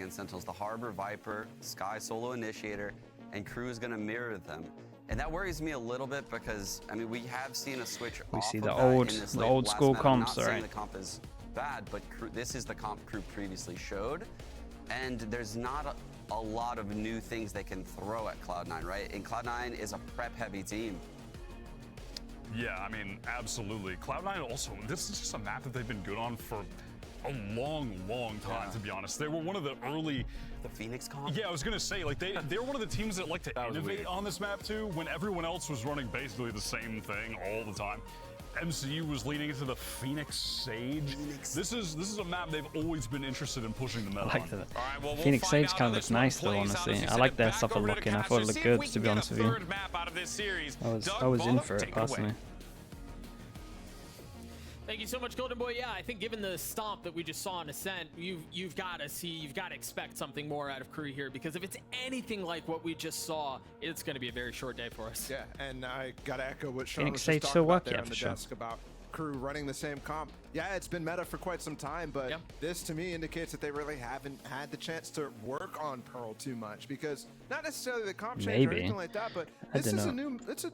against Sentinels, the Harbor, Viper, Sky, Solo Initiator, and KRU is going to mirror them. And that worries me a little bit because, I mean, we have seen a switch We off see of the that old, in this the late old last school meta. comps, I'm not saying right? the comp is bad, but this is the comp KRU previously showed. And there's not a lot of new things they can throw at Cloud9, right? And Cloud9 is a prep-heavy team. Yeah, I mean, absolutely. Cloud9 also, this is just a map that they've been good on for a long time, to be honest. They were one of the early... The Phoenix comp? Yeah, I was going to say, like, they're one of the teams that like to innovate on this map, too, when everyone else was running basically the same thing all the time. MCU was leaning into the Phoenix Sage. This is a map they've always been interested in pushing the meta I like on. that. Right, well, Phoenix Sage kind of looks nice though, honestly. I like their stuff a looking. I thought it looked good, to be honest with you. I was in for it personally. Thank you so much, Golden Boy. Yeah, I think given the stomp that we just saw in Ascent, you've got to expect something more out of KRU here, because if it's anything like what we just saw, it's going to be a very short day for us. Yeah, and I got to echo what Sean Phoenix was Sage just still talking about work, there yeah, on for the sure. desk about KRU running the same comp. Yeah, it's been meta for quite some time, but this to me indicates that they really haven't had the chance to work on Pearl too much, because not necessarily the comp change or anything like that, but this is a new, it's a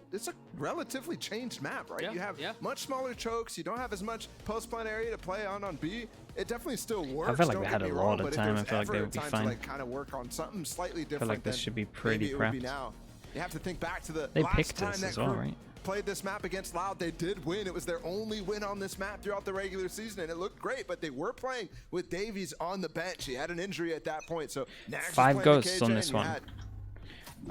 relatively changed map, right? You have much smaller chokes, you don't have as much post-plant area to play on B. It definitely still works. I feel like they had a lot of time. I feel like they would be fine. Like kind of work on something slightly different. I feel like this should be pretty prepped. Now. You have to think back to the They last picked time this that as well, KRU right? played this map against Loud. They did win. It was their only win on this map throughout the regular season, and it looked great, but they were playing with Davies on the bench. He had an injury at that point, so Nax 5 ghosts on this one.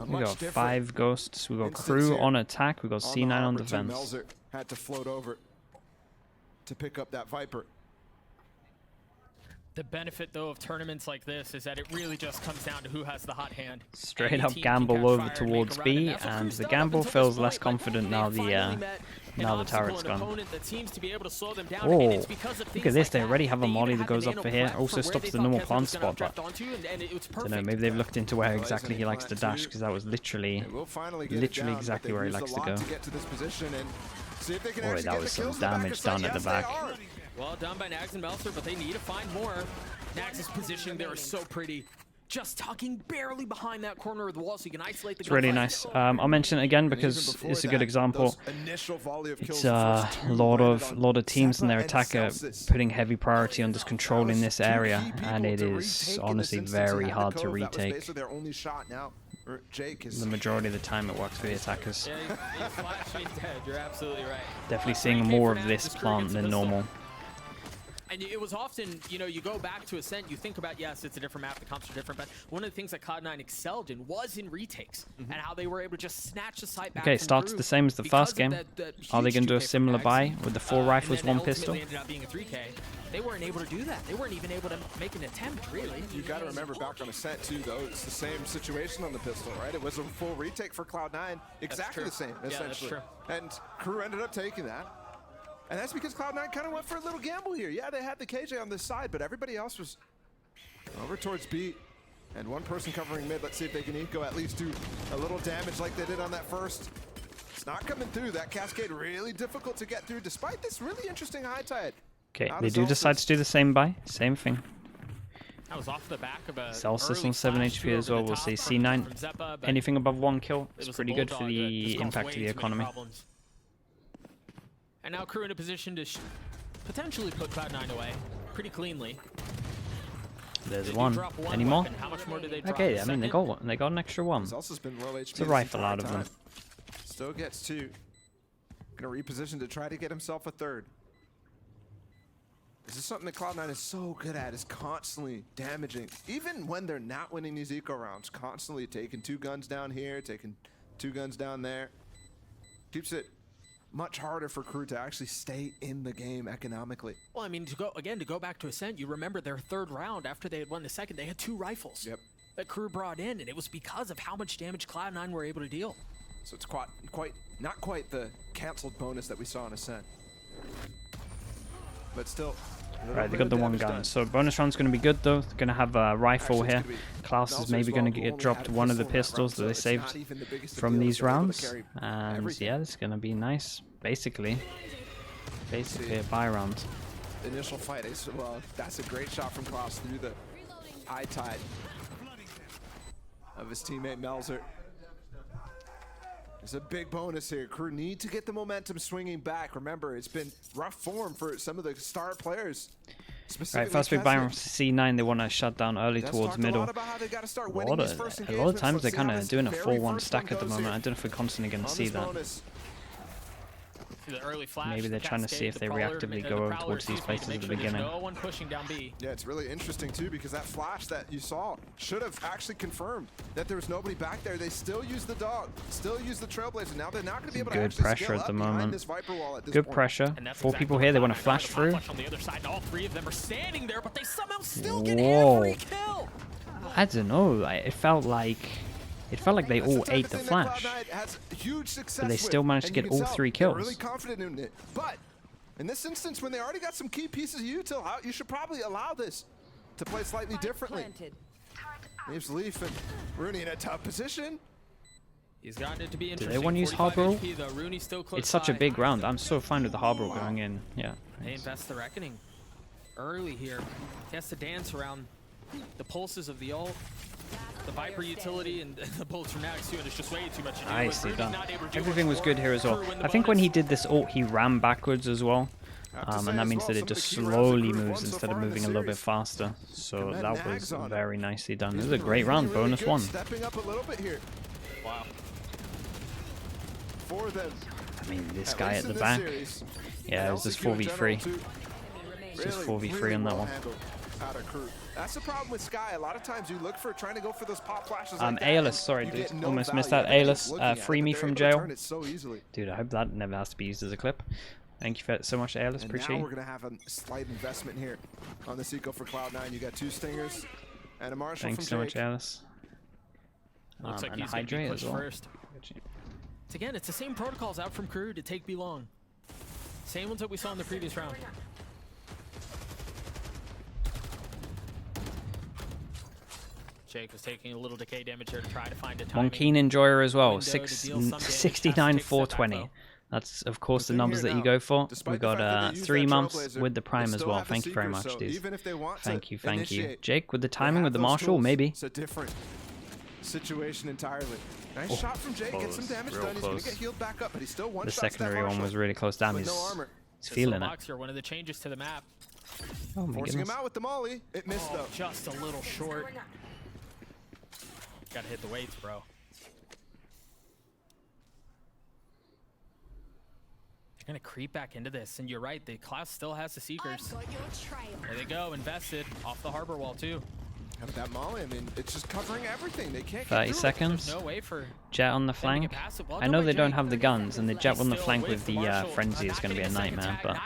We got 5 ghosts. We got KRU on attack. We got C9 on defense. Melzer had to float over to pick up that Viper. The benefit, though, of tournaments like this is that it really just comes down to who has the hot hand. Straight up gamble over towards B, and the gamble feels less confident now the turret's gone. Oh, look at this, they already have a molly that goes up for here. Also stops the normal plant spot, but I don't know, maybe they've looked into where exactly he likes to dash, because that was literally exactly where he likes to go. Boy, that was some damage done at the back. Well done by Nags and Melzer, but they need to find more. Nags' positioning there is so pretty. Just tucking barely behind that corner of the wall so you can isolate the gunfight. It's really nice. I'll mention it again because it's a good example. It's a lot of teams and their attack are putting heavy priority on just controlling this area, and it is honestly very hard to retake. The majority of the time it works for the attackers. Yeah, he's dead. You're absolutely right. Definitely seeing more of this plant than normal. And it was often, you know, you go back to Ascent, you think about, yes, it's a different map, the comps are different, but one of the things that Cloud9 excelled in was in retakes, and how they were able to just snatch the site back. Okay, starts the same as the first game. Are they going to do a similar buy with the 4 rifles, 1 pistol? Ended up being a 3K. They weren't able to do that. They weren't even able to make an attempt, really. You got to remember back on Ascent too, though, it's the same situation on the pistol, right? It was a full retake for Cloud9, exactly the same, essentially. And KRU ended up taking that. And that's because Cloud9 kind of went for a little gamble here. Yeah, they had the KJ on this side, but everybody else was over towards B. And one person covering mid. Let's see if they can eco at least do a little damage like they did on that first. It's not coming through. That cascade really difficult to get through despite this really interesting high tide. Okay, they do decide to do the same buy. Same thing. That was off the back of a Celsius on 7 HP as well. We'll see C9. Anything above 1 kill is pretty good for the impact of the economy. And now KRU in a position to potentially put Cloud9 away pretty cleanly. There's one. Any more? How much more do they drop? Okay, I mean, they got one. They got an extra one. It's a rifle out of them. Still gets 2. Gonna reposition to try to get himself a 3rd. This is something that Cloud9 is so good at, is constantly damaging. Even when they're not winning these eco rounds, constantly taking 2 guns down here, taking 2 guns down there. Keeps it much harder for KRU to actually stay in the game economically. Well, I mean, to go back to Ascent, you remember their 3rd round after they had won the 2nd, they had 2 rifles that KRU brought in, and it was because of how much damage Cloud9 were able to deal. So it's not quite the canceled bonus that we saw in Ascent, but still. Right, they got the 1 gun. So bonus round's going to be good though. They're going to have a rifle here. Klaus is maybe going to get dropped one of the pistols that they saved from these rounds. And yeah, it's going to be nice. Basically a buy round. Initial fight is, well, that's a great shot from Klaus through the high tide of his teammate Melzer. It's a big bonus here. Crew need to get the momentum swinging back. Remember, it's been rough form for some of the star players. Right, first big Byron C9, they want to shut down early towards middle. A lot of times they're kind of doing a 4-1 stack at the moment. I don't know if we're constantly going to see that. The early flash, maybe they're trying to see if they reactively go over towards these places at the beginning. No one pushing down B. Yeah, it's really interesting too because that flash that you saw should have actually confirmed that there was nobody back there. They still use the dog, still use the Trailblazer. Now they're not going to be able to actually pressure at the moment. This Viper wall at this Good point. pressure. 4 people here. They want to flash through. On the other side, all 3 of them are standing there, but they somehow still get every kill. I don't know. It felt like they all ate the flash, but they still managed to get all 3 kills. Really confident in it, but in this instance, when they already got some key pieces of util out, you should probably allow this to play slightly differently. Leaves Leaf and Rooney in a tough position. He's gotten it to be Do interesting. they want to use Harbor? Still close It's such a by. big round. I'm so fine with the Harbor going in. Yeah. They invest the Reckoning early here. He has to dance around the pulses of the ult, the Viper utility, and the bullets from Nax too, and it's just way too much to do. Nicely done. Everything was good here as well. I think when he did this ult, he ran backwards as well. And that means that it just slowly moves instead of moving a little bit faster. So that was very nicely done. This is a great round, bonus 1. Stepping up a little bit here. Wow. For them. I mean, this guy at the back. Yeah, it was just 4v3. Just 4v3 on that one. That's the problem with Sky. A lot of times you look for trying to go for those pop flashes. Aeolus, sorry, dude. Almost missed that. Aeolus, free me from jail. Dude, I hope that never has to be used as a clip. Thank you so much, Aeolus. Appreciate it. Now we're going to have a slight investment here on this eco for Cloud9. You got 2 Stingers and a Marshall Thanks from so Jake. much, Aeolus. Looks like and he's going to be pushed as well. first. Again, it's the same protocols out from KRU to take B long. Same ones that we saw in the previous round. Jake was taking a little decay damage here to try to find a timing. Monkeen Enjoyer as well. 69 420. That's of course the numbers that you go for. We got 3 months with the Prime as well. Thank you very much, dude. Thank you, thank you. Jake with the timing with the Marshall, maybe. It's a different situation entirely. Nice shot from Jake. Get some damage done. He's gonna get healed back up, but he's still one shot. The secondary one was really close down. He's feeling it. One of the changes to the map. Oh my Forcing goodness. him out with the molly. It missed though. Just a little short. Gotta hit the weights, bro. You're gonna creep back into this, and you're right, the class still has the Seekers. There they go, invested off the harbor wall too. How about that molly? I mean, it's just covering everything. They can't 30 get seconds. No way for Jet on the flank. I know they don't have the guns, and the Jet on the flank with the Frenzy is going to be a nightmare, but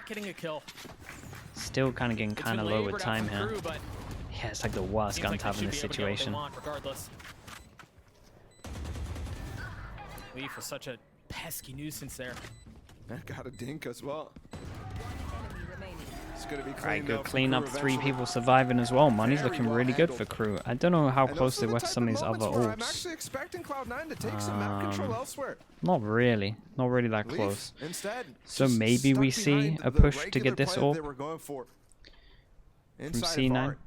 still kind of getting kind of low with time here. Yeah, it's like the worst gun to have in this situation. Leaf was such a pesky nuisance there. That got a dink as well. It's gonna be clean. Alright, good clean up. 3 people surviving as well. Money's looking really good for KRU. I don't know how close they were to some of these other I'm ults. actually expecting Cloud9 to take some map control elsewhere. Not really. Not really that close. Instead, So maybe we see a push to get this orb from C9.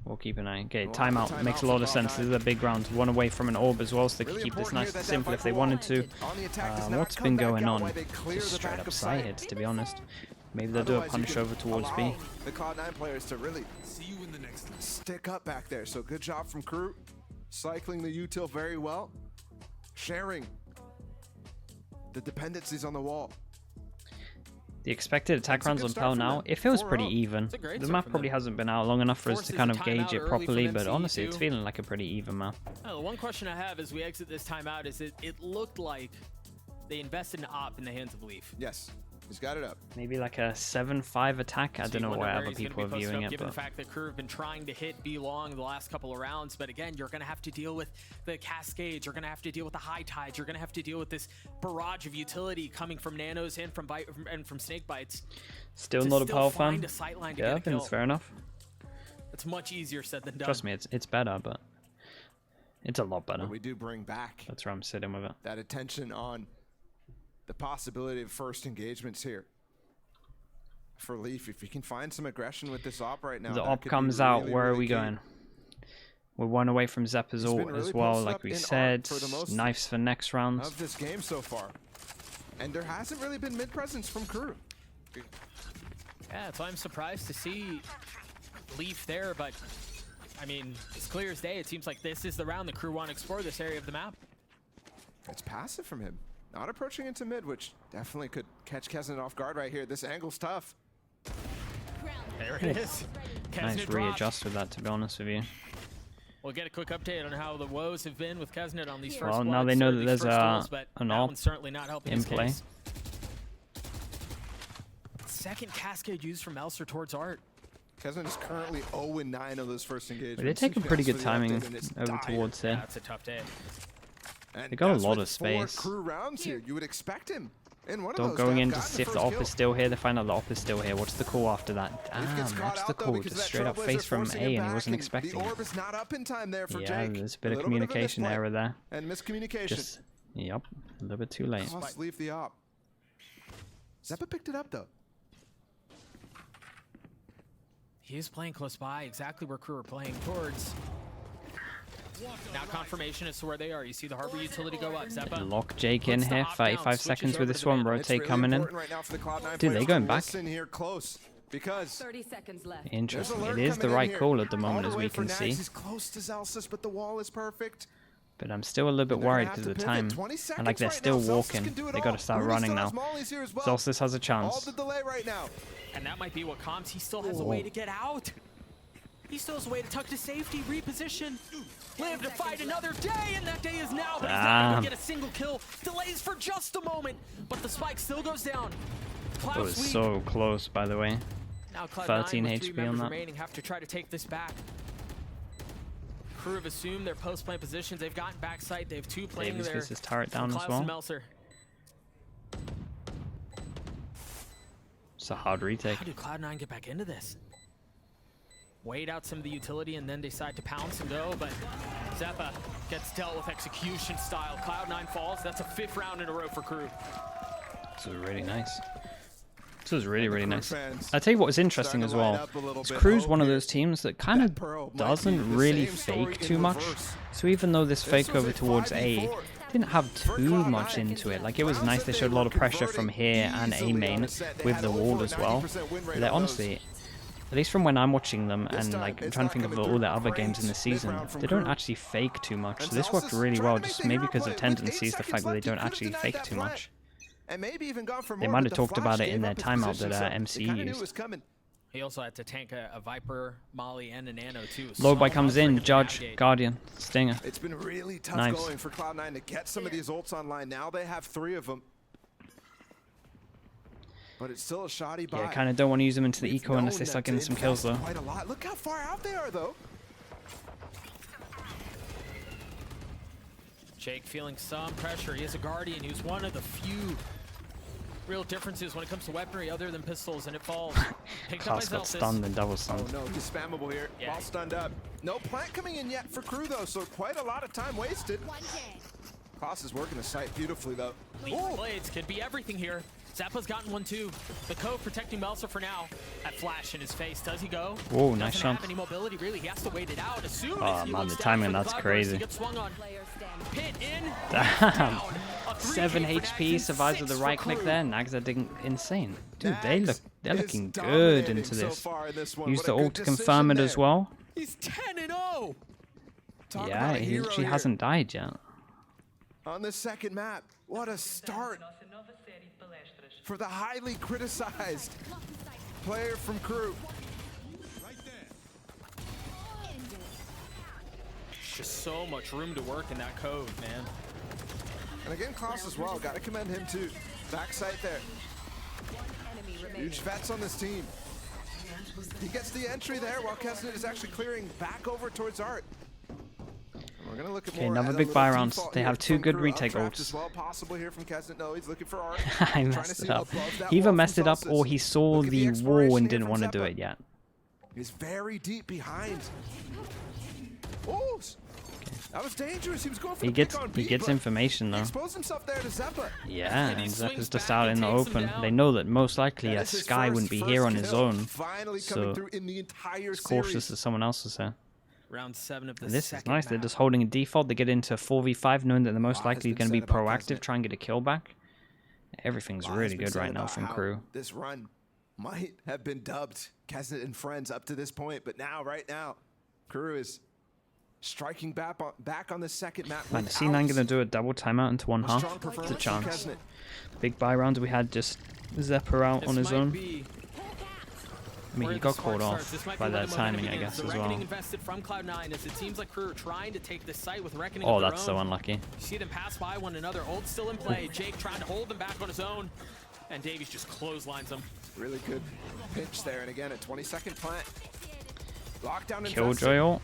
We'll keep an eye. Okay, timeout. Makes a lot of sense. This is a big round. 1 away from an orb as well, so they can keep this nice and simple if they wanted to. What's been going on? Just straight up side hits, to be honest. Maybe they'll do a punish over towards B. The Cloud9 players to really stick up back there. So good job from KRU. Cycling the util very well. Sharing the dependencies on the wall. The expected attack runs on Pell now, it feels pretty even. The map probably hasn't been out long enough for us to kind of gauge it properly, but honestly, it's feeling like a pretty even map. The one question I have as we exit this timeout is it looked like they invested in op in the hands of Leaf. Yes, he's got it up. Maybe like a 7-5 attack. I don't know why other people are viewing it, given but the fact that KRU have been trying to hit B long the last couple of rounds, but again, you're going to have to deal with the cascades. You're going to have to deal with the high tides. You're going to have to deal with this barrage of utility coming from nanos and from snake bites. Still not a power fan. Yeah, I think it's fair enough. It's much easier said than done. Trust me, it's better, but it's a lot better. But we do bring back That's where I'm sitting with it. that attention on the possibility of first engagements here for Leaf. If you can find some aggression with this op right now, The op comes out. Where are we going? We're one away from Zeppa's ult really as well, posted like up we in said. arc for the most Knives for next round. of this game so far. And there hasn't really been mid presence from KRU. Yeah, that's why I'm surprised to see Leaf there, but I mean, it's clear as day. It seems like this is the round the KRU want to explore this area of the map. It's passive from him. Not approaching into mid, which definitely could catch Kesnet off guard right here. This angle's tough. There it is. Nice readjust with that, to be honest with you. We'll get a quick update on how the woes have been with Kesnet on these first Well, now they know that there's an AWP certainly not helping in play. Case. Second cascade used from Elser towards Art. Kesnet is currently 0-9 of those first engagements. But they're taking pretty good timing over towards there. That's a tough day. And They got a that's lot with of space. 4 KRU rounds here. You would expect him in one of They're those going to in have to gotten see if the first AWP kill. is still here. They find out the AWP is still here. What's the call after that? Leaf gets Damn, caught that's out, the though, call. because Just that straight up Trailblazer face from forcing A, him and he back, wasn't and expecting the it. orb is not up in time there for Yeah, Jake. there's a bit of Little communication misplay error there. and miscommunication. Just, yep, a little bit too late. Cost Leaf the op. Zeppa picked it up though. He is playing close by, exactly where KRU are playing towards. Now confirmation as to where they are. You see the harbor utility go up. Zeppa Lock Jake in puts the here. op down, 35 switches seconds over with to this the one. middle. It's Rotate really coming in. important right now for the Cloud9 Dude, they players going to back. listen here close because 30 seconds left. Interesting. there's It alert is the coming in right here. call at the All moment, the as way we for can Nags. see. He's close to Zelsis, but the wall is perfect. But I'm still a little bit They're gonna worried have because of to the pivot. time. 20 And like they're seconds still right now. Zelsis walking. can do it They all. got to start Rudy running still now. has mollies here as well. Zelsis has a All chance. the delay right now. And that might be what comps. He still has a way to get out. He still has a way to tuck to safety, reposition, live to fight another day, and that day is now. But he's not able to get a single kill. Delays for just a moment, but the spike still goes down. It was so close, by the way. Now 13 Cloud9 with 3 HP on members that. remaining have to try to take this back. KRU have assumed their post-plant positions. They've gotten backside. They have 2 playing Davis there. gets his turret down as Klaus well. and Melser. It's a hard retake. How do Cloud9 get back into this? Wait out some of the utility and then decide to pounce and go, but Zeppa gets dealt with execution style. Cloud9 falls. That's a 5th round in a row for KRU. This was really nice. This was really, really nice. fans I tell you what was interesting as well. Is KRU's one of those teams that kind of doesn't really fake too much. So even though this fake over towards A didn't have too much into it, like it was nice they showed a lot of pressure from here and A main with the wall as well. But they're honestly, at least from when I'm watching them and like I'm trying to think of all the other games in the season, they don't actually fake too much. So this worked really well, just maybe because of tendencies, the fact that they don't actually fake too much. And maybe even gone for They more, might but have the talked about flash it in gave their up his timeout position, that so MC they kinda knew used. it was coming. He also had to tank a Viper, Molly, and a Nano too. Low by So comes much in, for Judge, Navigate. Guardian, Stinger. It's been really tough Nice. going for Cloud9 to get some of these ults online. Now they have 3 of them. But it's still a shoddy buy. Yeah, kind of don't want to use them into the We've eco unless known they them start to getting some kills though. invest quite a lot. Look how far out they are though. Jake feeling some pressure. He is a Guardian. He was one of the few real differences when it comes to weaponry other than pistols, and it falls. Picked up by Klaus got Zelsis. stunned and double Oh stunned. no, he's spammable here. Yeah. While stunned up. No plant coming in yet for KRU though, so quite a lot of time wasted. Klaus is working the site beautifully though. Leaf Blades could be everything here. Zappa's gotten one too. The Cove protecting Melser for now. That flash in his face. Does he go? Whoa, nice Doesn't jump. have any mobility really. He has to wait it out. As soon Oh, as he man, looks the down timing, for the that's cloud burst, crazy. He gets swung on. Pit in. Damn. Down. A 7 3K for HP Nags, survives with the 6 right for click KRU. there. Nags are digging insane. Dude, Nags they're is looking good dominating into so this. far in this one. Use What the a good ult to confirm decision it as there. well. He's 10-0. Talk Yeah, about a he hero actually here. hasn't died yet. On this second map. What a start for the highly criticized player from KRU. Just so much room to work in that Cove, man. And again, Klaus as well. Got to commend him too. Backside there. Huge vets on this team. He gets the entry there while Kesnet is actually clearing back over towards Art. And we're gonna look at Okay, more another at a big little buy round. default They here have 2 from good KRU. retake Updraft ults. as well possible here from Kesnet. No, he's looking for Art. I Trying to messed see it up. above that He either wall messed from it up Zelsis. or he saw Look at the exploration wall and here didn't from want to do Zeppa. it yet. He's very deep behind. Oh, that was dangerous. He was going for He the gets pick on B, he gets but information he though. exposed himself there to Zeppa. Yeah, And he and swings Zeppa's just back out and in the takes him open. down. They know that most likely That a is his Sky wouldn't be here on his kill. own. Finally so coming through in the entire It's cautious series. that someone else is there. Round 7 of the And this is second nice. They're map. just holding a default. They get into 4v5, knowing that they're most likely going to be proactive, try and get a kill back. Everything's really good right now from Crew. This run might have been dubbed Kesnet and Friends up to this point, but now, right now, Crew is striking back on the second map. Man, is C9 going to do a double timeout into one half? It's a chance. Big buy rounds we had, just Zepper out on his own. I mean, he got called off by that timing, I guess, as well. Invested from Cloud9 as it seems like Crew are trying to take this site with Reckoning. Oh, that's so unlucky. You see them pass by one another. Ult still in play. Jake trying to hold them back on his own, and Davies just clotheslines them. Really good pinch there, and again, a 20-second plant. Lockdown Killjoy ult.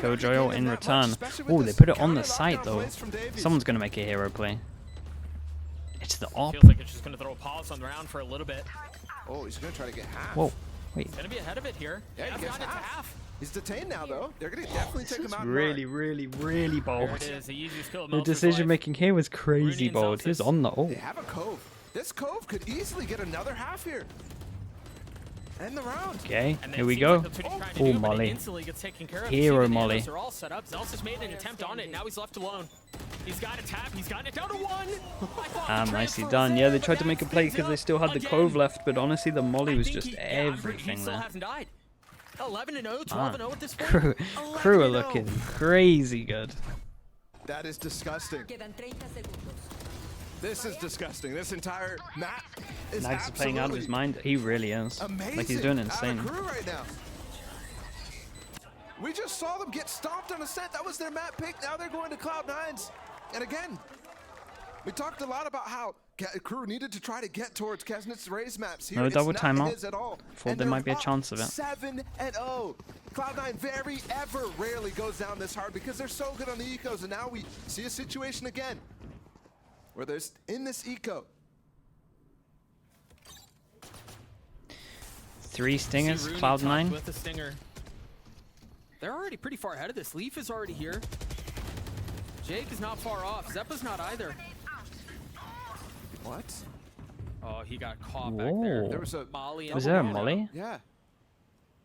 Killjoy ult in return. Oh, they put it on the site, though. Someone's going to make a hero play. It's the op. Feels like it's just going to throw a pulse on the round for a little bit. Oh, he's going to try to get half. Whoa. Wait. Gonna be ahead of it here. Yeah, he gets half. He's detained now, though. They're gonna definitely take him out. Really, really bold. There it is, the easiest kill of The Meltzer's decision life. making here was crazy bold. He was on the ult. They have a cove. This cove could easily get another half here. End the round. Okay, And here we go. Oh, Molly. Hero Molly. They're all set up. Zelsis made an attempt on it. Now he's left alone. He's got a tap. He's gotten it down to 1. Nicely done. Yeah, they tried to make a play because they still had the cove left, but honestly, the Molly was just everything there. 11-0, 12-0 at this point. Crew are looking crazy good. That is disgusting. This is disgusting. This entire map is Nags is playing out of his mind. He really is. Like, he's doing insane. Crew right now. We just saw them get stomped on Ascent. That was their map pick. Now they're going to Cloud9's. And again, we talked a lot about how Crew needed to try to get towards Kesnet's raise maps. Here, no double timeout. Thought there might be a chance of it. 7-0. Cloud9 rarely goes down this hard because they're so good on the ecos. And now we see a situation again where there's in this eco. 3 stingers, Cloud9. With the stinger. They're already pretty far ahead of this. Leaf is already here. Jake is not far off. Zeppa's not either. What? Oh, he got caught back there. There was a Molly. Was there a Molly? Yeah.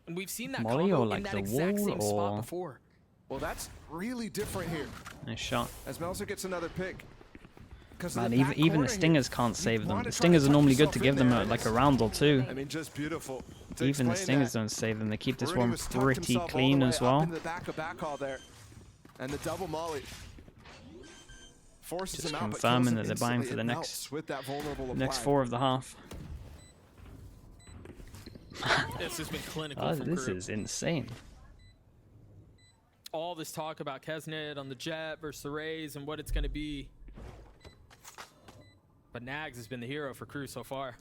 And we've seen that Molly combo or like in that the exact wall same spot or... before. Well, that's really different here. Nice shot. As Melzer gets another pick. Man, even the stingers can't save them. The stingers are normally good to give them like a round or two. I mean, just beautiful. Even the stingers don't save them. They keep this one pretty clean as well. And the double molly forces Just him out, confirming that they're buying for the next 4 of the half. This has been clinical from This Crew. is insane. All this talk about Kesnet on the Jet versus the Rays and what it's going to be. But Nags has been the hero for Crew so far.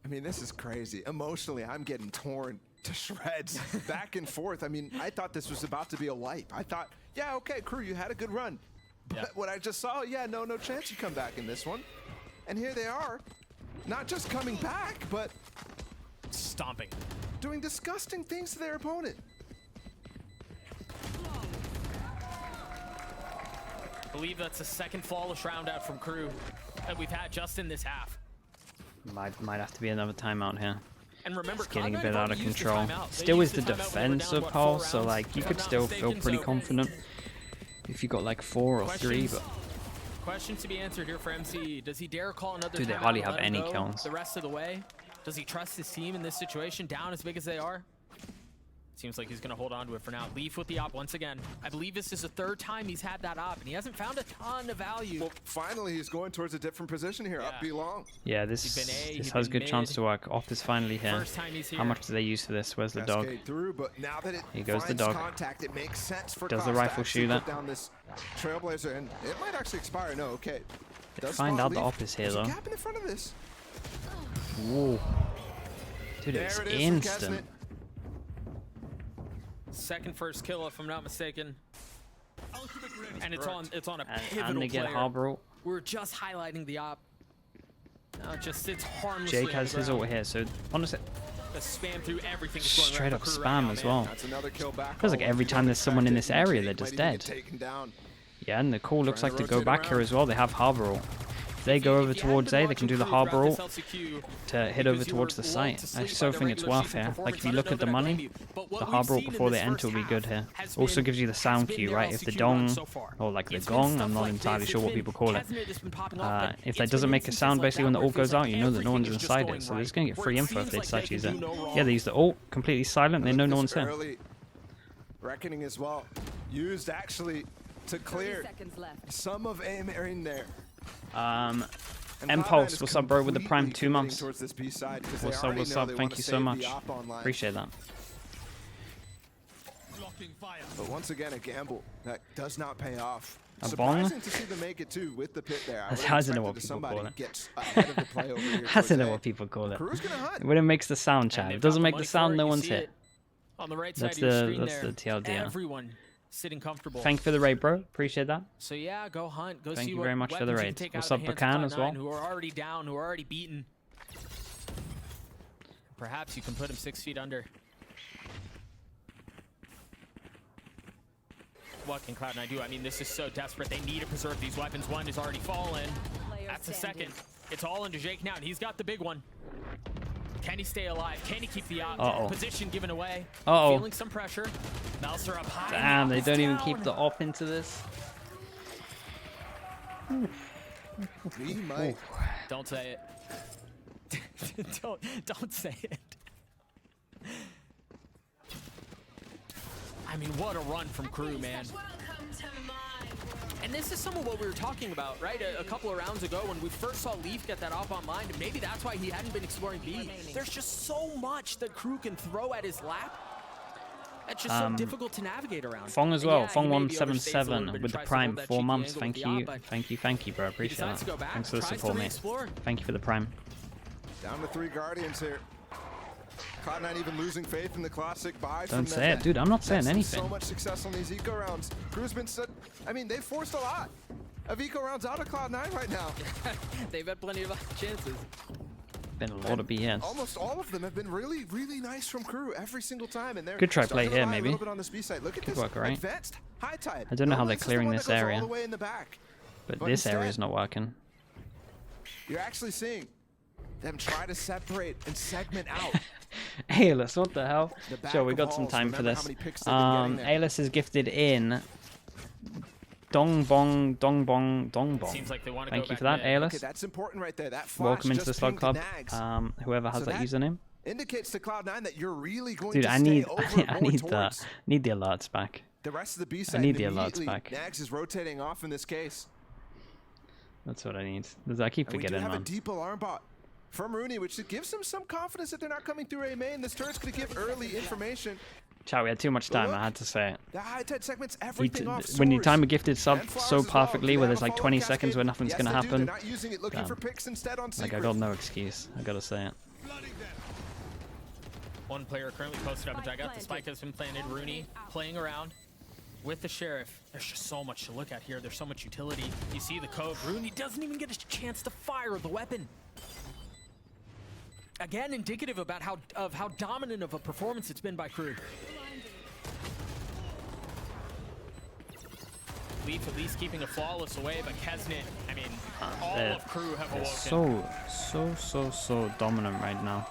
I mean, this is crazy. Emotionally, I'm getting torn to shreds back and forth. I mean, I thought this was about to be a wipe. I thought, yeah, okay, Crew, you had a good run. But what I just saw, yeah, no chance you come back in this one. And here they are, not just coming back, but stomping, doing disgusting things to their opponent. I believe that's the second flawless round out from Crew that we've had just in this half. Might have to be another timeout here. And remember, it's getting a bit out of control. Still is the defensive pulse, so like you could still feel pretty confident if you got like 4 or 3. But questions to be answered here for MC. Does he dare call another? Dude, they hardly have any kills. The rest of the way. Does he trust his team in this situation, down as big as they are? Seems like he's going to hold on to it for now. Leaf with the op once again. I believe this is the 3rd time he's had that op, and he hasn't found a ton of value. Well, finally, he's going towards a different position here. Up B long. Yeah, this has a good chance to work. Off is finally here. First time he's here. How much do they use for this? Where's the dog? Through, but now that Here goes the dog. Contact, it makes sense for Does the rifle shooter? Down this Trailblazer, and it might actually expire. No, okay. They find out the op is here, though. Gap in the front of this. Whoa. Dude, it's instant. Second first kill, if I'm not mistaken. And it's on a pivotal and they get player. Harbor. We're just highlighting the op. No, it just sits harmlessly. Jake has his ult here, so honestly, the spam through everything. Straight up spam right as well. That's another kill back. Feels like every time there's someone in this area, they're just dead. Yeah, and the call looks like to go back here as well. They have Harbor ult. if they go over towards A, they can do the harbor ult to hit over towards the site. I still think it's worth here. Like, if you look at the money, the harbor ult before they enter will be good here. Also gives you the sound cue, right? If the dong, or like the gong, I'm not entirely sure what people call it. If that doesn't make a sound basically when the ult goes out, you know that no one's inside it. So they're just going to get free info if they decide to use it. Yeah, they use the ult, completely silent, they know no one's here. Reckoning as well, used actually to clear some of A main there. Impulse, what's up, bro, with the prime 2 months? What's up, thank you so much. Appreciate that. But once again, a gamble that does not pay off. A bong? Surprising to see them make it too with the pit there. I don't know what people call it. I don't know what people call it. When it makes the sound, chat. If it doesn't make the sound, no one's hit. On the right side That's of your screen the TLDR. Everyone sitting comfortable. Thank you for the raid, bro. Appreciate that. So yeah, go hunt. Go Thank see you what very much for the raid. What's up, Bacan, as well? Who are already down, who are already beaten. Perhaps you can put him 6 feet under. What can Cloud9 do? I mean, this is so desperate. They need to preserve these weapons. One is already fallen. That's the second. It's all into Jake now, and he's got the big one. Can he stay alive? Can he keep the position given away? Feeling some pressure. Melser up high. Damn, they don't even keep the op into this. We might. Don't say it. don't say it. I mean, what a run from KRU, man. And this is some of what we were talking about, right? A couple of rounds ago when we first saw Leaf get that off online, and maybe that's why he hadn't been exploring B. There's just so much that KRU can throw at his lap. It's just so difficult to navigate around. Fong as well, Fong177 with the prime 4 months. Thank you, bro. Appreciate that. Thanks for the support, mate. Thank you for the prime. Down to 3 Guardians here. Cloud9 even losing faith in the classic buys. Don't say it, dude. I'm not saying anything. So much success on these eco rounds. KRU's been I mean, they've forced a lot of eco rounds out of Cloud9 right now. They've had plenty of chances. Been a lot of BS. Almost all of them have been really, really nice from KRU every single time. And they're good try play here, maybe. Look at good work, right? Advanced high tide. I don't know how they're clearing this area, but this area is not working. You're actually seeing them try to separate and segment out. Aelus, what the hell? Sure, we got some time for this. Aelus is gifted in Dong Bong, Dong Bong, Dong Bong. Seems like they want to Thank you for that, Aelus. Okay, that's important right there. That welcome into the Slug Club. Whoever has that username. Indicates to Cloud9 that you're really going Dude, to I need the alerts back. The rest of the B side. I need the alerts back. Nags is rotating off in this case. That's what I need. I keep forgetting, man. We do have man. a deep alarm bot from Rooney, which gives them some confidence that they're not coming through A main. This turret's going to give early information. Chat, we had too much time, I had to say it. The high tide segments everything off when you time a gifted sub so perfectly, where there's like 20 seconds where nothing's going to happen, like I got no excuse. I got to say it. One player currently posted up a dugout. The spike has been planted. Rooney playing around with the Sheriff. There's just so much to look at here. There's so much utility. You see the code. Rooney doesn't even get a chance to fire the weapon. Again, indicative about how dominant of a performance it's been by KRU. Leaf at least keeping a flawless away, but Kesnit, I mean, all of KRU have awoken. So dominant right now.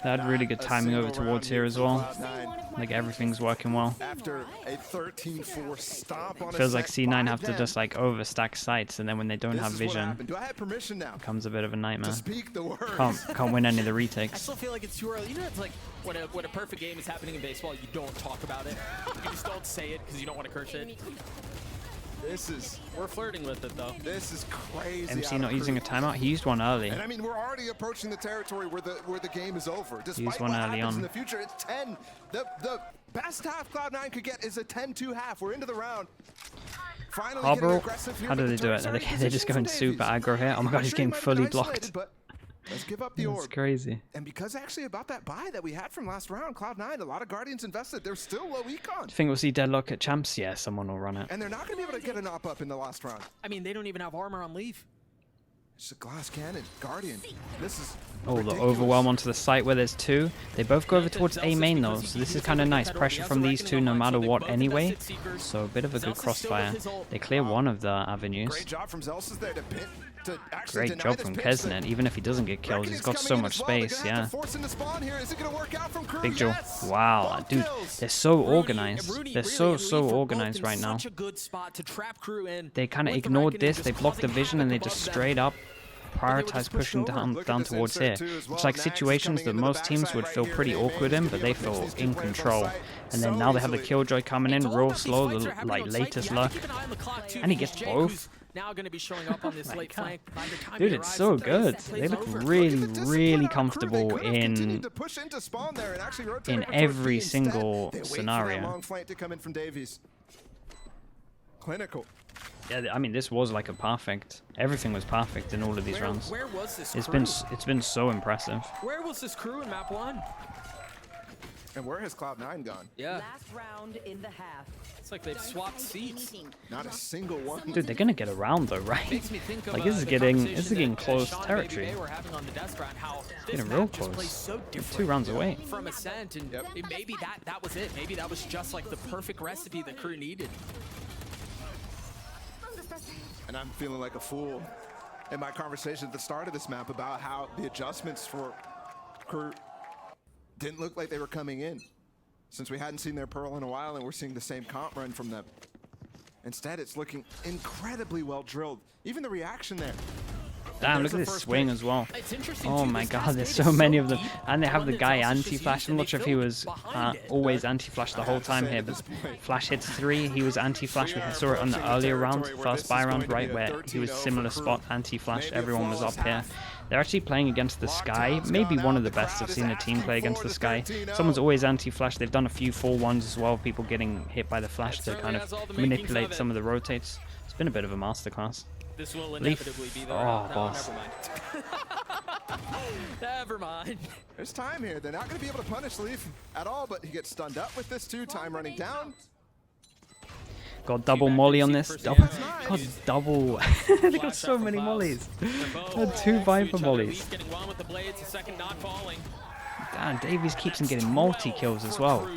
They had really good timing over towards here as well. Like everything's working well. After a 13-4 stomp on feels like C9 have to just like overstack sites, and then when they don't have vision, do I have permission now? Becomes a bit of a nightmare. To speak the words. Can't win any of the retakes. I still feel like it's too early. You know, it's like when a perfect game is happening in baseball, you don't talk about it. You just don't say it because you don't want to curse it. We're flirting with it though. This is crazy. MC not using a timeout. He used one early. And I mean, we're already approaching the territory where the game is over. Despite used one what early happens on. In the future, it's 10. The best half Cloud9 could get is a 10-2 half. We're into the round. Finally getting aggressive here. How do they do it? They're just going super aggro here. Oh my god, he's getting fully blocked. Let's give up the orb. It's crazy. And because actually about that buy that we had from last round, Cloud9, a lot of Guardians invested. They're still low econ. Do you think we'll see deadlock at champs? Yeah, someone will run it. And they're not going to be able to get an op up in the last round. I mean, they don't even have armor on Leaf. It's a glass cannon. Guardian. This is ridiculous. The overwhelm onto the site where there's 2. They both go over towards A main though, so this is kind of nice. Pressure from these 2 no matter what anyway. So a bit of a good crossfire. They clear one of the avenues. Great job from Zelsis there to pin to actually Great job from Kesnet. Even if he doesn't get kills, he's got so much space. Yeah. Big Joe. Wow, dude, they're so organized. They're so organized right now. They kind of ignored this. They blocked the vision and they just straight up prioritize pushing down towards here. It's like situations that most teams would feel pretty awkward in, but they feel in control. And then now they have the Killjoy coming in real slow, the like latest luck, and he gets both. Now going to be showing up on this late flank. Dude, it's so good. They look really comfortable in every single scenario. Clinical. Yeah, I mean, this was like a perfect. Everything was perfect in all of these rounds. Where was this? It's been so impressive. Where was this crew in map 1? And where has Cloud9 gone? Yeah. Last round in the half. It's like they've swapped seats. Not a single one. Dude, they're gonna get around though, right? Like this is getting close territory. Getting real close. 2 rounds away. From Ascent, and maybe that was it. Maybe that was just like the perfect recipe the crew needed. And I'm feeling like a fool in my conversation at the start of this map about how the adjustments for crew didn't look like they were coming in, since we hadn't seen their Pearl in a while and we're seeing the same comp run from them. Instead, it's looking incredibly well drilled. Even the reaction there. Damn, look at this swing as well. Oh my god, there's so many of them. And they have the guy anti-flash. I'm not sure if he was always anti-flash the whole time here, but flash hits 3, he was anti-flash. We saw it on the earlier round, first buy round, right, where he was similar spot, anti-flash. Everyone was up here. They're actually playing against the Sky. Maybe one of the best I've seen a team play against the Sky. Someone's always anti-flash. They've done a few 4-1s as well. People getting hit by the flash to kind of manipulate some of the rotates. It's been a bit of a masterclass. This will inevitably be the boss. Never mind. There's time here. They're not going to be able to punish Leaf at all, but he gets stunned up with this too. Time running down. Got double molly on this. Double. God, double. They got so many mollies. Had 2 Viper mollies. Damn, Davies keeps on getting multi-kills as well.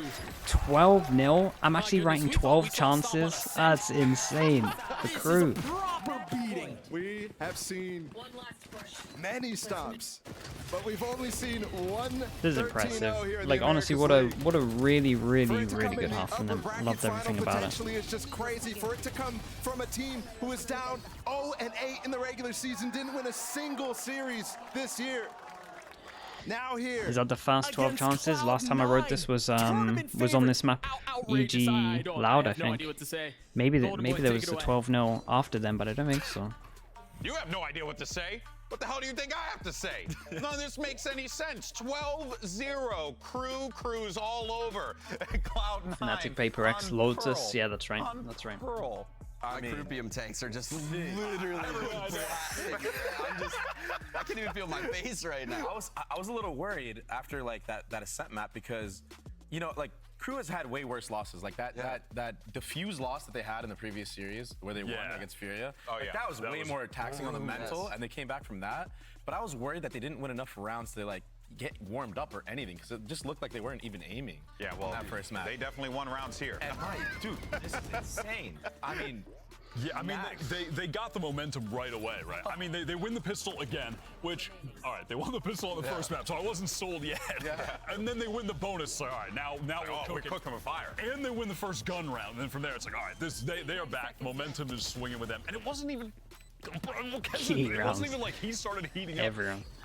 12-0. I'm actually writing 12 chances. That's insane. The crew. We have seen many stops, but we've only seen one. This is impressive. Like honestly, what a really good half from them. Loved everything about it. It's just crazy for it to come from a team who is down 0-8 in the regular season, didn't win a single series this year. Now here. Is that the first 12 chances? Last time I wrote this was on this map. EG Loud, I think. Maybe there was a 12-0 after them, but I don't think so. You have no idea what to say. What the hell do you think I have to say? None of this makes any sense. 12-0. Crews all over. Cloud9. Fnatic Paper X Lotus. Yeah, that's right. That's right. Pearl. I mean, Croupium tanks are just literally blasting. I can't even feel my face right now. I was a little worried after like that Ascent map because, you know, like Crew has had way worse losses. Like that diffuse loss that they had in the previous series where they won against Furia. Oh, like, that was way more taxing on the mental, and they came back from that. But I was worried that they didn't win enough rounds to like get warmed up or anything because it just looked like they weren't even aiming. Yeah, well, that first match. They definitely won rounds here. And dude, this is insane. I mean. Yeah, I mean, they got the momentum right away, right? I mean, they win the pistol again, which, all right, they won the pistol on the first map, so I wasn't sold yet. Yeah. And then they win the bonus, so all right, now we're cooking with fire. And they win the first gun round, and then from there it's like, all right, they are back. Momentum is swinging with them, and it wasn't even. It wasn't even like he started heating up.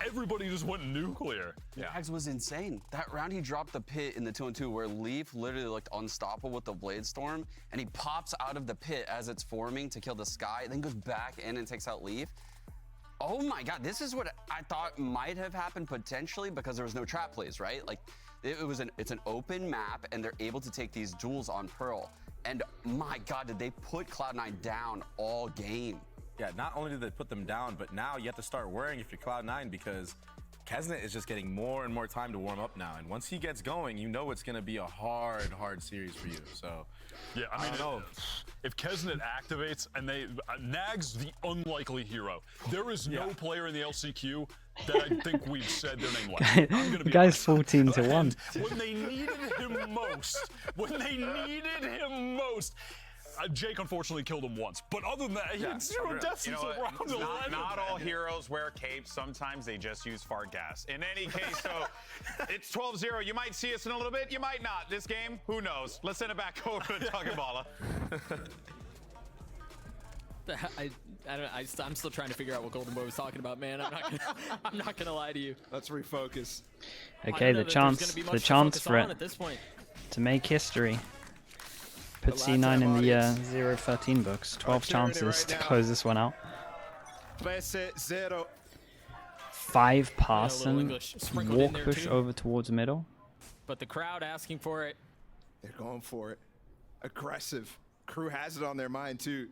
Everybody just went nuclear. Yeah. Ags was insane. That round he dropped the pit in the 2-on-2 where Leaf literally looked unstoppable with the Blade Storm, and he pops out of the pit as it's forming to kill the Sky, then goes back in and takes out Leaf. Oh my god, this is what I thought might have happened potentially because there was no trap plays, right? Like it's an open map and they're able to take these duels on Pearl. And my god, did they put Cloud9 down all game. Yeah, not only did they put them down, but now you have to start worrying if you're Cloud9 because Kesnet is just getting more and more time to warm up now. And once he gets going, you know it's going to be a hard series for you. So, yeah, I mean, if Kesnet activates and Nag's the unlikely hero. There is no player in the LCQ that I think we've said their name like. I'm gonna be guy's 14-1. When they needed him most, Jake unfortunately killed him once, but other than that, he had 0 deaths until round 11. Not all heroes wear capes. Sometimes they just use fart gas. In any case, so it's 12-0. You might see us in a little bit. You might not. This game, who knows? Let's send it back over to Tuggaballa. I'm still trying to figure out what Golden Boy was talking about, man. I'm not gonna lie to you. Let's refocus. Okay, the chance for it to make history. Put C9 in the 0-13 books. 12 chances to close this one out. 5 pass and walk push over towards the middle. But the crowd asking for it. They're going for it. Aggressive. Crew has it on their mind too.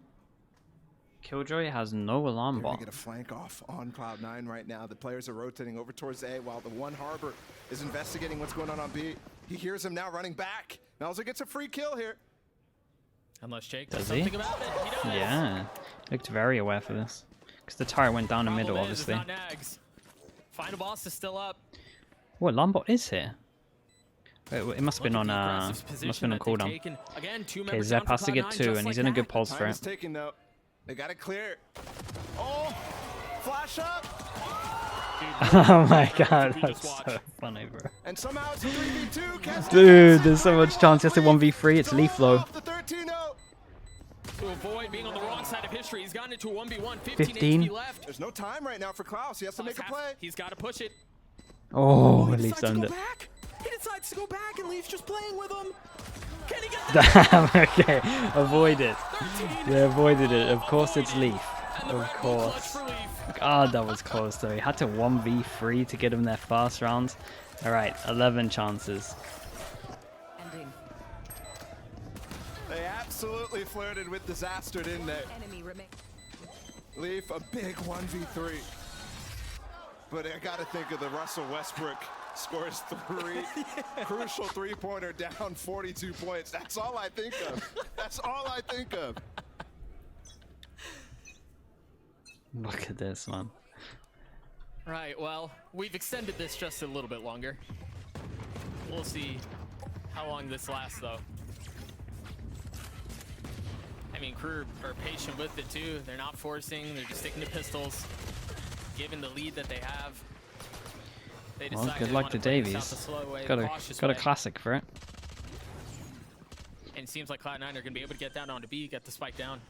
Killjoy has no alarm They're bot. gonna get a flank off on Cloud9 right now. The players are rotating over towards A while the one Harbor is investigating what's going on B. He hears him now running back. Nalza gets a free kill here. Unless Jake does something about it. He does. Yeah, looked very aware for this. Because the turret went down the middle, obviously. Not Nags. Final boss is still up. What, alarm bot is here? Wait, it must have been on cooldown. Okay, Zep has to get 2, and he's in a good pulse for it. Taken, though. They got it clear. Oh, flash up. Oh my god, that's so funny, bro. And somehow it's a 3v2. Dude, there's so much chance. Just a 1v3. It's Leaf low. To avoid being on the wrong side of history, he's gotten into a 1v1. 15 HP left. There's no time right now for Klaus. He has to make a play. He's got to push it. Oh, Leaf's owned it. He decides to go back, and Leaf's just playing with him. Can he get that? Damn, okay. Avoid it. They avoided it. Of course it's Leaf. Of course. God, that was close though. He had to 1v3 to get him their fast rounds. Alright, 11 chances. They absolutely flirted with disaster, didn't they? Leaf, a big 1v3. But I gotta think of the Russell Westbrook scores 3. Crucial 3-pointer down 42 points. That's all I think of. That's all I think of. Look at this, man. Right, well, we've extended this just a little bit longer. We'll see how long this lasts, though. I mean, crew are patient with it, too. They're not forcing. They're just sticking to pistols. Given the lead that they have, they decide well, good luck to Davies. Got a classic for it. And it seems like Cloud9 are going to be able to get down onto B, get the spike down.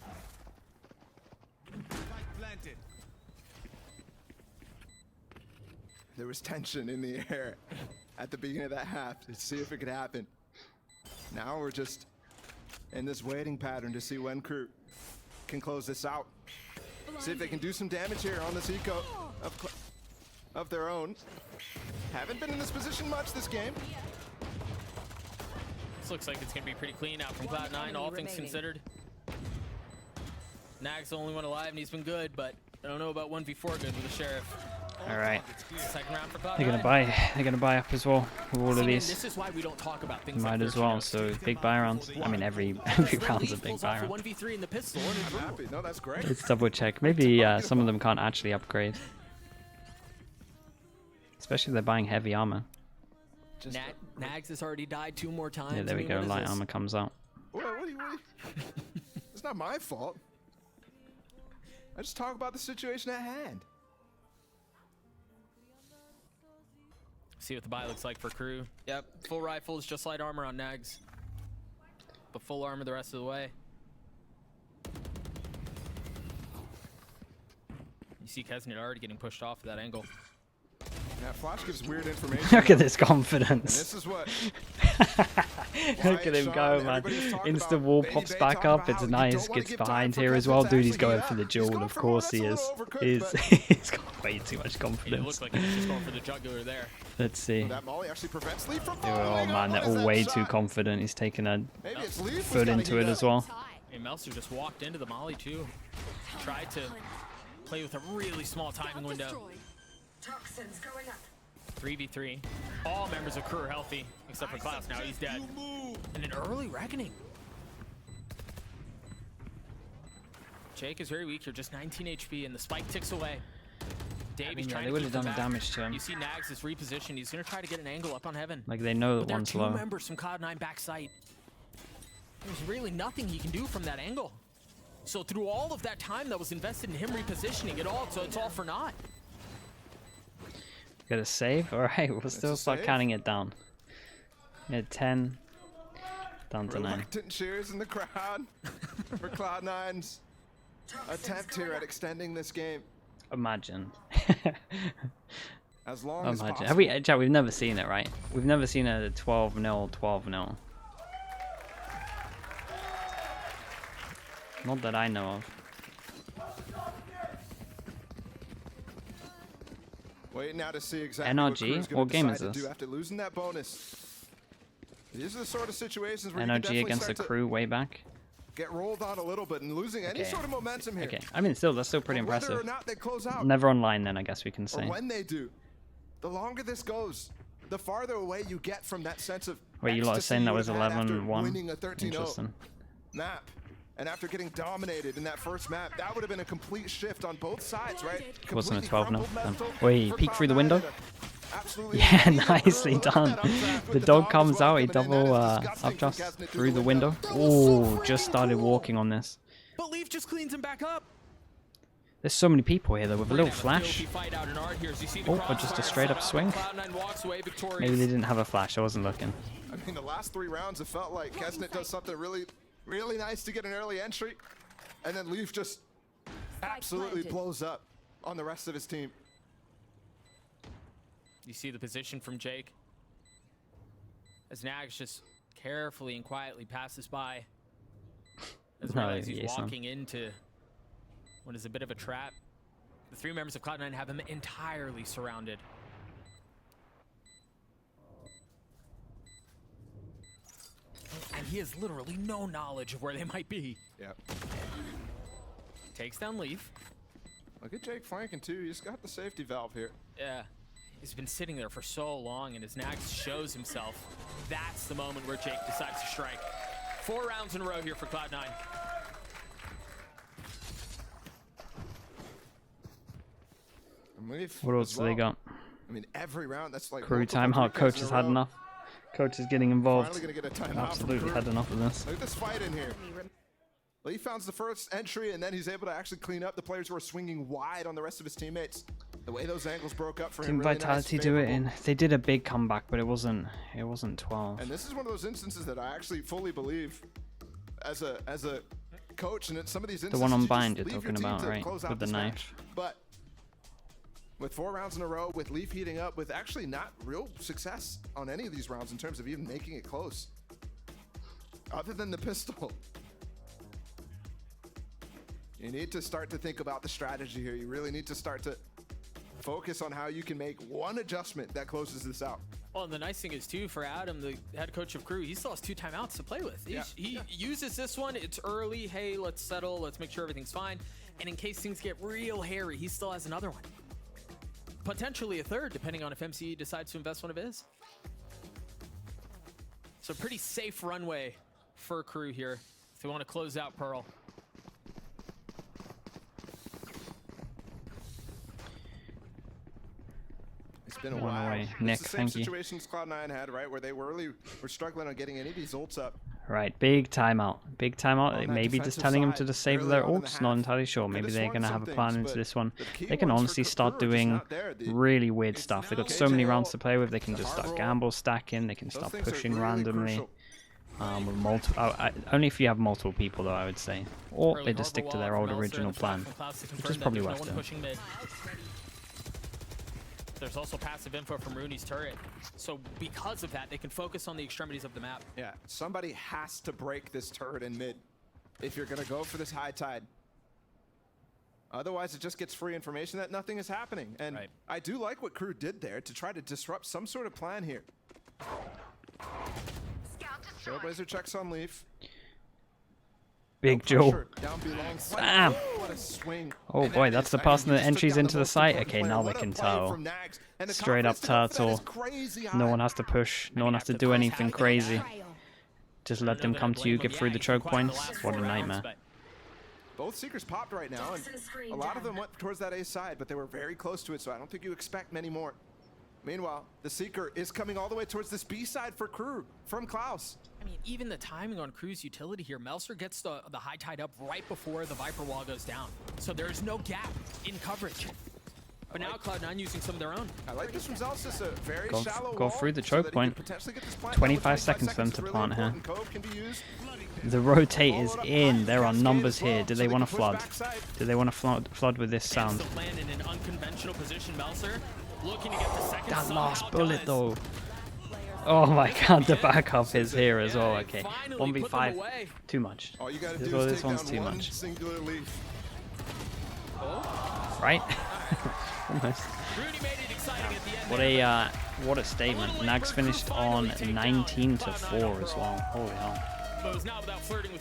There was tension in the air at the beginning of that half to see if it could happen. Now we're just in this waiting pattern to see when crew can close this out. See if they can do some damage here on this eco of their own. Haven't been in this position much this game. This looks like it's going to be pretty clean out from Cloud9, all things considered. Nag's the only one alive, and he's been good, but I don't know about 1v4 good with the Sheriff. All right. Second round for Cloud9. They're gonna buy up as well with all of these. This is why we don't talk about things Might like as well. So big buy rounds. I mean, every round's a big buy round. 1v3 in the pistol. I'm happy. No, that's great. Let's double check. Maybe some of them can't actually upgrade, especially if they're buying heavy armor. Nags has already died 2 more times. Yeah, there we go. Light armor comes out. What are you? It's not my fault. I just talk about the situation at hand. See what the buy looks like for crew. Yep, full rifles, just light armor on Nags. But full armor the rest of the way. You see Kesnet already getting pushed off of that angle. Yeah, Flash gives weird information. Look at this confidence. And this is what. Look at him go, man. Insta wall pops back up. It's nice. Gets behind here as well. Dude, he's going for the jewel. Of course he is. He's got way too much confidence. It looks like he's just going for the jugular there. Let's see. That molly actually prevents Leaf from Oh man, they're all way too confident. He's taking a foot into it as well. And Meltzer just walked into the molly too. Tried to play with a really small timing window. 3v3. All members of crew are healthy, except for Klaus. Now he's dead. And an early reckoning. Jake is very weak here, just 19 HP, and the spike ticks away. Davies trying they to would keep have done him the back. damage to him. You see Nags is repositioned. He's going to try to get an angle up on Heaven. Like they know that But there are one's 2 low. members from Cloud9 back site. There's really nothing he can do from that angle. So through all of that time that was invested in him repositioning it all, so it's all for naught. Got a save? Alright, we'll still start counting it down. At 10, down to 9. Reluctant cheers in the crowd for Cloud9's attempt here at extending this game. Imagine. As long as possible. Have we, Jack, we've never seen it, right? We've never seen a 12-0, 12-0. Not that I know of. Waiting now to see exactly NRG? What game is this? this? After losing that bonus. These are the sort of situations where you NRG can against the crew way back. Get rolled on a little bit and losing any sort of momentum here. Okay, I mean, still, that's still pretty Whether impressive. or not they close out, Never online then, I guess we can say. or when they do, the longer this goes, the farther away you get from that sense of Wait, you lot are saying that was 11-1? winning a 13-0 Interesting. map. And after getting dominated in that first map, that would have been a complete shift on both sides, right? It wasn't a Completely 12-0. crumbled mental Wait, for peek through the Cloud9 window? and absolutely Yeah, amazing nicely crew. done. Look at that updraft The with dog dog comes as well out, he coming in. double That is disgusting updrafts from Kesnet through the window. Oh, just started walking on this. But Leaf just cleans him back up. There's so many people here though, with a little flash. Fight out in art here as you see the Oh, but just a straight up swing. Cloud9 walks away victorious. Maybe they didn't have a flash, I wasn't looking. I mean, the last 3 rounds, it felt like Kesnet does something really, really nice to get an early entry. And then Leaf just absolutely blows up on the rest of his team. You see the position from Jake. As Nags just carefully and quietly passes by. As well as he's walking into what is a bit of a trap. The 3 members of Cloud9 have him entirely surrounded. And he has literally no knowledge of where they might be. Yep. Takes down Leaf. Look at Jake flanking too. He's got the safety valve here. Yeah. He's been sitting there for so long, and as Nags shows himself, that's the moment where Jake decides to strike. 4 rounds in a row here for Cloud9. What else do they got? I mean, every round, that's like Crew timeout. Coach has had enough. Coach is getting involved. Finally gonna get a timeout. Absolutely had enough of this. Look at this fight in here. Lee found the first entry, and then he's able to actually clean up the players who are swinging wide on the rest of his teammates. The way those angles broke up for him, Team really Vitality nice, do it favorable. in. They did a big comeback, but it wasn't 12. And this is one of those instances that I actually fully believe, as a coach, and in some of these instances, The one on you just bind you're leave your talking team about, to right? close out With the this knife. match. But with 4 rounds in a row, with Leaf heating up, with actually not real success on any of these rounds in terms of even making it close, other than the pistol. You need to start to think about the strategy here. You really need to start to focus on how you can make one adjustment that closes this out. Well, and the nice thing is, too, for Adam, the head coach of Crew, he still has 2 timeouts to play with. He uses this one. It's early. Hey, let's settle. Let's make sure everything's fine. And in case things get real hairy, he still has another one. Potentially a third, depending on if MCE decides to invest one of his. So pretty safe runway for Crew here if they want to close out Pearl. It's been a One while. away. It's Nick, the same thank you. situations Cloud9 had, right, where they were struggling on getting any of these ults up. Right, big timeout. Big timeout. On that Maybe just defensive telling them side, to just save early their on in the ults. Not half. entirely sure. Could Maybe have they're swung going to some have a things, plan into but this one. the key They can ones for honestly Crew start are just doing not there. really weird stuff. They've got so many KJL, rounds to play with. They can just the start hard roll. gamble stacking. They can Those start things are pushing really randomly. crucial. With multiple, only if you have multiple people, though, I would say. Or Early they just stick to their Harbor old Wall from original Elster plan, and the flat from Klaus to which confirm is that probably there's worth no one doing. pushing mid. There's also passive info from Rooney's turret. So because of that, they can focus on the extremities of the map. Yeah, somebody has to break this turret in mid if you're going to go for this high tide. Otherwise, it just gets free information that nothing is happening. And Right. I do like what Crew did there to try to disrupt some sort of plan here. Trailblazer checks on Leaf. Big No Joe. pressure down below. Bam! What a swing. Oh And boy, that that's is- the I pass mean, and you the just took entries down into the most site. important Okay, player. now What they a can play tell. from Nags. And the Straight up confidence to go for that is turtle. crazy No high. one has to push. No one has to do anything crazy. Just let them come to you, get through the choke points. What a nightmare. Both Seekers popped right now, and a lot of them went towards that A side, but they were very close to it, so I don't think you expect many more. Meanwhile, the Seeker is coming all the way towards this B side for KRU from Klaus. I mean, even the timing on KRU's utility here, Melser gets the high tide up right before the Viper wall goes down. So there's no gap in coverage. But now Cloud9 using some of their own. I like this from Zelsis, a very shallow Go wall through the so choke that he point. could potentially get this plant 25 down. seconds for them to Really plant here. important. Cove can be used. The rotate is in. There are numbers as well, here. Do so they they want to can push flood? backside. Do they want to flood with this sound? Still land in an unconventional position, Melser. Looking to get the second That somehow last bullet does. though. Oh my god, the backup is here as well. Okay, Finally put them 1v5, away. too much. All you gotta This do is this take one's down too one much. singular leaf. Right? Almost. Rudy made it exciting at the end. What there, a what a statement. Nags finished on 19-4 as well. Holy hell. but it was not without flirting with